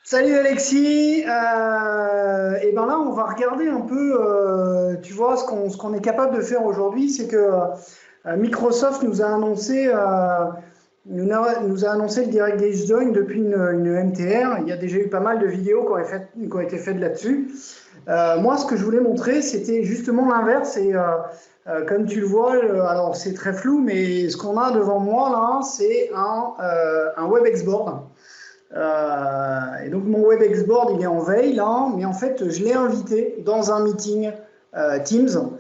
Salut Alexis. Et ben là, on va regarder un peu, tu vois, ce qu'on est capable de faire aujourd'hui, c'est que Microsoft nous a annoncé le Direct Gauge Join depuis une MTR. Il y a déjà eu pas mal de vidéos qui ont été faites là-dessus. Moi, ce que je voulais montrer, c'était justement l'inverse. Et comme tu le vois, alors c'est très flou, mais ce qu'on a devant moi là, c'est un WebEx board. Et donc mon WebEx board, il est en veille là, mais en fait, je l'ai invité dans un meeting Teams.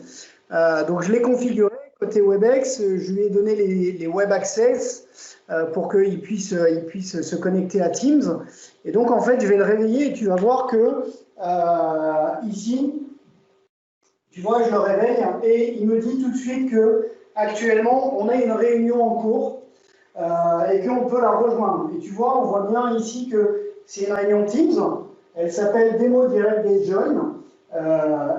Donc je l'ai configuré côté WebEx, je lui ai donné les Web Access pour qu'il puisse se connecter à Teams. Et donc en fait, je vais le réveiller et tu vas voir que ici, tu vois, je le réveille et il me dit tout de suite que actuellement, on a une réunion en cours et qu'on peut la rejoindre. Et tu vois, on voit bien ici que c'est une réunion Teams. Elle s'appelle Demo Direct Day Join.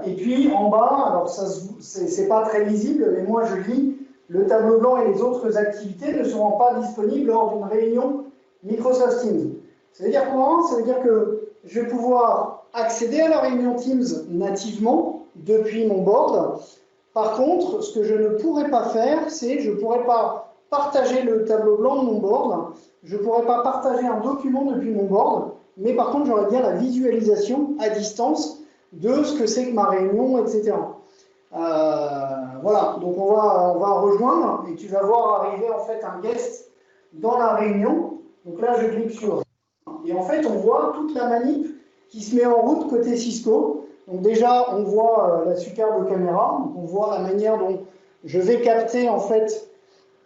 Et puis en bas, alors ça c'est pas très lisible, mais moi je lis le tableau blanc et les autres activités ne seront pas disponibles lors d'une réunion Microsoft Teams. Ça veut dire quoi? Ça veut dire que je vais pouvoir accéder à la réunion Teams nativement depuis mon board. Par contre, ce que je ne pourrais pas faire, c'est je ne pourrais pas partager le tableau blanc de mon board, je ne pourrais pas partager un document depuis mon board, mais par contre, j'aurais bien la visualisation à distance de ce que c'est que ma réunion, etc. Voilà, donc on va rejoindre et tu vas voir arriver en fait un guest dans la réunion. Donc là, je clique sur et en fait, on voit toute la manip qui se met en route côté Cisco. Donc déjà, on voit la superbe caméra, donc on voit la manière dont je vais capter en fait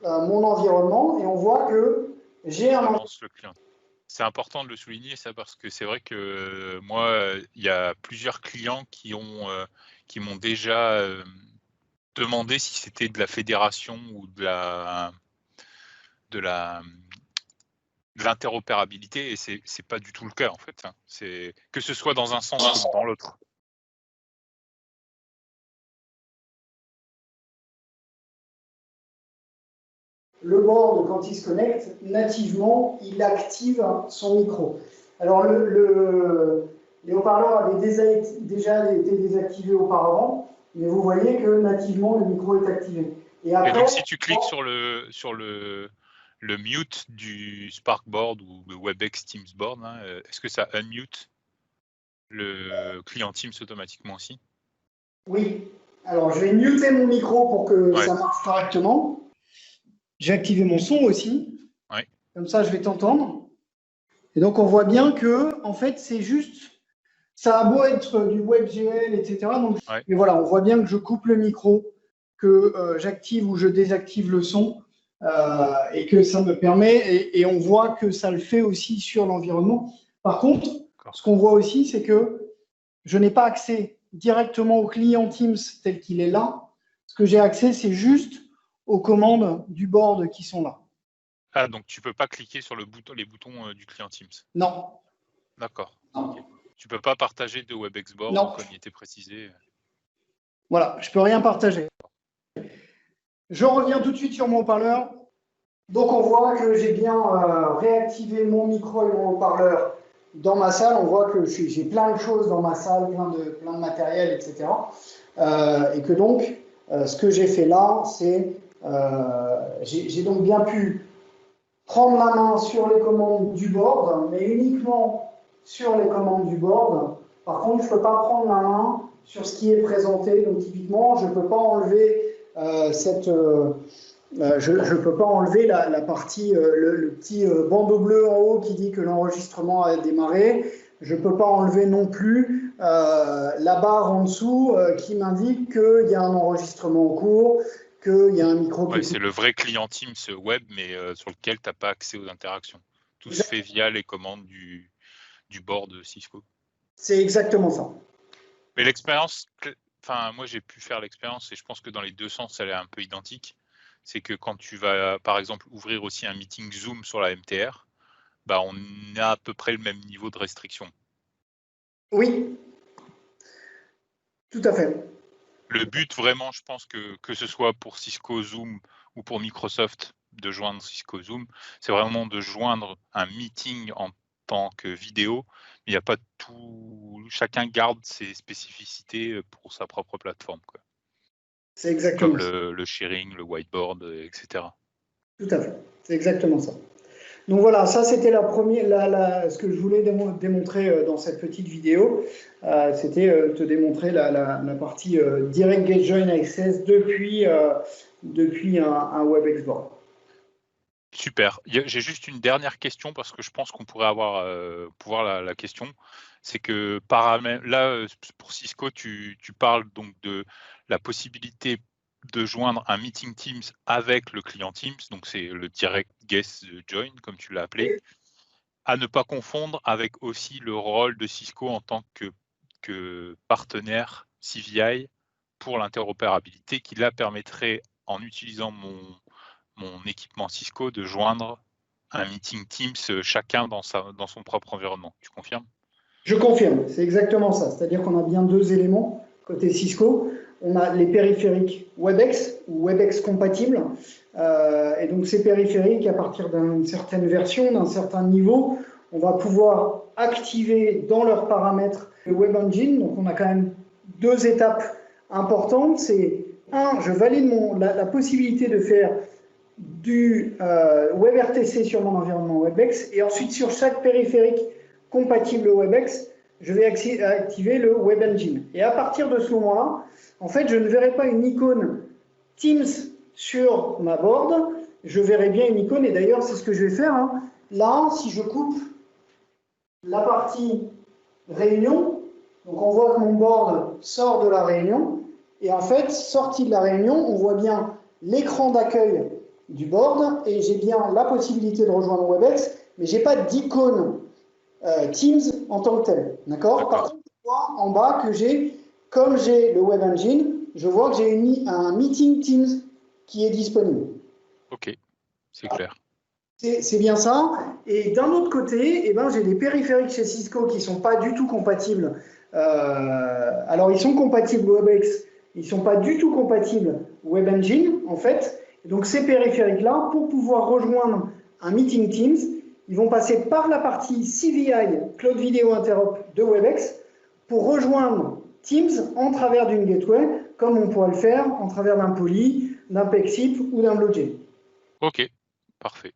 mon environnement et on voit que j'ai un... Lance le client. C'est important de le souligner ça parce que c'est vrai que moi, il y a plusieurs clients qui m'ont déjà demandé si c'était de la fédération ou de l'interopérabilité et c'est pas du tout le cas en fait. C'est que ce soit dans un sens comme dans l'autre. Le board, quand il se connecte, nativement, il active son micro. Alors, les haut-parleurs avaient déjà été désactivés auparavant, mais vous voyez que nativement, le micro est activé. Et donc, si tu cliques sur le mute du Sparkboard ou le WebEx Teams Board, hein, est-ce que ça unmute le client Teams automatiquement aussi? Oui. Alors, je vais muter mon micro pour que ça marche correctement. J'ai activé mon son aussi. Ouais. Comme ça, je vais t'entendre. Et donc, on voit bien que, en fait, c'est juste... Ça a beau être du WebGL, etc. Donc, mais voilà, on voit bien que je coupe le micro, que j'active ou je désactive le son et que ça me permet, et on voit que ça le fait aussi sur l'environnement. Par contre, ce qu'on voit aussi, c'est que je n'ai pas accès directement au client Teams tel qu'il est là. Ce que j'ai accès, c'est juste aux commandes du board qui sont là. Ah, donc tu peux pas cliquer sur les boutons du client Teams? Non. D'accord. Okay. Tu peux pas partager de WebEx board comme il était précisé? Voilà, je peux rien partager. Je reviens tout de suite sur mon haut-parleur. Donc on voit que j'ai bien réactivé mon micro et mon haut-parleur dans ma salle. On voit que j'ai plein de choses dans ma salle, plein de matériel, etc. Et que donc, ce que j'ai fait là, c'est j'ai donc bien pu prendre la main sur les commandes du board, mais uniquement sur les commandes du board. Par contre, je ne peux pas prendre la main sur ce qui est présenté. Donc typiquement, je ne peux pas enlever je ne peux pas enlever la partie, le petit bandeau bleu en haut qui dit que l'enregistrement a démarré. Je ne peux pas enlever non plus la barre en dessous qui m'indique qu'il y a un enregistrement en cours, qu'il y a un micro qui... C'est le vrai client Teams web, mais sur lequel tu n'as pas accès aux interactions. Tout se fait via les commandes du board Cisco. C'est exactement ça. Mais l'expérience, enfin moi j'ai pu faire l'expérience et je pense que dans les deux sens elle est un peu identique. C'est que quand tu vas par exemple ouvrir aussi un meeting Zoom sur la MTR, bah on a à peu près le même niveau de restriction. Oui, tout à fait. Le but vraiment, je pense que ce soit pour Cisco Zoom ou pour Microsoft de joindre Cisco Zoom, c'est vraiment de joindre un meeting tant que vidéo. Il n'y a pas tout. Chacun garde ses spécificités pour sa propre plateforme, quoi. C'est exactement Comme ça. le sharing, le whiteboard, etc. Tout à fait. C'est exactement ça. Donc voilà, ça c'était la première, ce que je voulais démontrer dans cette petite vidéo. C'était te démontrer la partie Direct Get Join Access depuis un WebEx-board. Super. J'ai juste une dernière question parce que je pense qu'on pourrait avoir pouvoir la question. C'est que là, pour Cisco, tu parles donc de la possibilité de joindre un meeting Teams avec le client Teams, donc c'est le direct guest join, comme tu l'as appelé, à ne pas confondre avec aussi le rôle de Cisco en tant que partenaire CVI pour l'interopérabilité qui là permettrait, en utilisant mon équipement Cisco, de joindre un meeting Teams chacun dans son propre environnement. Tu confirmes? Je confirme, c'est exactement ça. C'est-à-dire qu'on a bien deux éléments côté Cisco. On a les périphériques WebEx ou WebEx compatibles. Et donc ces périphériques, à partir d'une certaine version, d'un certain niveau, on va pouvoir activer dans leurs paramètres le Web Engine. Donc on a quand même deux étapes importantes. C'est je valide la possibilité de faire du WebRTC sur mon environnement WebEx, et ensuite sur chaque périphérique compatible WebEx, je vais activer le Web Engine. Et à partir de ce moment-là, en fait, je ne verrai pas une icône Teams sur ma board, je verrai bien une icône, et d'ailleurs, c'est ce que je vais faire. Hein. Là, si je coupe la partie réunion, donc on voit que mon board sort de la réunion, et en fait, sorti de la réunion, on voit bien l'écran d'accueil du board, et j'ai bien la possibilité de rejoindre WebEx, mais je n'ai pas d'icône Teams en tant que tel. D'accord. Par contre, je vois en bas que comme j'ai le Web Engine, je vois que j'ai un meeting Teams qui est disponible. Ok, c'est clair. C'est bien ça. Et d'un autre côté, j'ai des périphériques chez Cisco qui ne sont pas du tout compatibles. Alors, ils sont compatibles WebEx, ils ne sont pas du tout compatibles Web Engine, en fait. Et donc, ces périphériques-là, pour pouvoir rejoindre un meeting Teams, ils vont passer par la partie CVI, Cloud Video Interop de WebEx, pour rejoindre Teams en travers d'une gateway, comme on pourrait le faire en travers d'un Poly, d'un Pexip ou d'un BlueJay. Ok, parfait.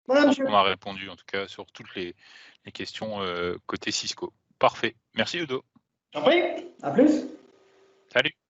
Voilà, Je pense monsieur. qu'on a répondu en tout cas sur toutes les questions côté Cisco. Parfait. Merci Udo. J'en prie. À plus. Salut.